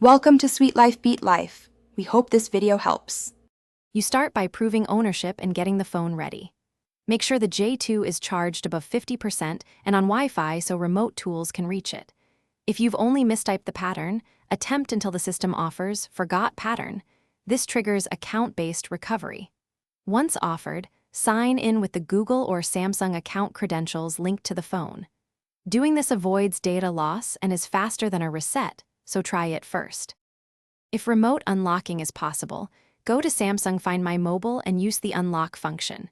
Welcome to Sweet Life Beat Life. We hope this video helps. You start by proving ownership and getting the phone ready. Make sure the J2 is charged above 50% and on Wi-Fi so remote tools can reach it. If you've only mistyped the pattern, attempt until the system offers forgot pattern. This triggers account-based recovery. Once offered, sign in with the Google or Samsung account credentials linked to the phone. Doing this avoids data loss and is faster than a reset, so try it first. If remote unlocking is possible, go to Samsung Find My Mobile and use the unlock function.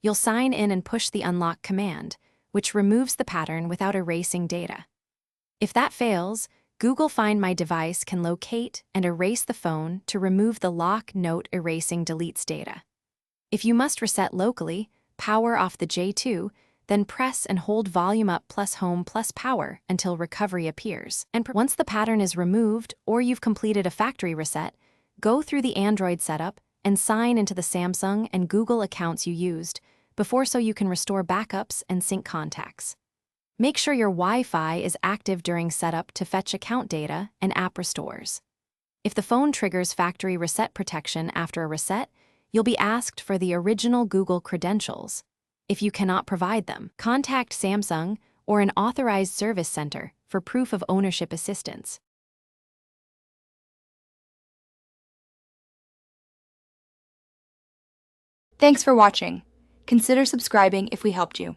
You'll sign in and push the unlock command, which removes the pattern without erasing data. If that fails, Google Find My Device can locate and erase the phone to remove the lock note erasing deletes data. If you must reset locally, power off the J2, then press and hold volume up plus home plus power until recovery appears. And once the pattern is removed or you've completed a factory reset, go through the Android setup and sign into the Samsung and Google accounts you used before so you can restore backups and sync contacts. Make sure your Wi-Fi is active during setup to fetch account data and app restores. If the phone triggers factory reset protection after a reset, you'll be asked for the original Google credentials. If you cannot provide them, contact Samsung or an authorized service center for proof of ownership assistance. Thanks for watching. Consider subscribing if we helped you.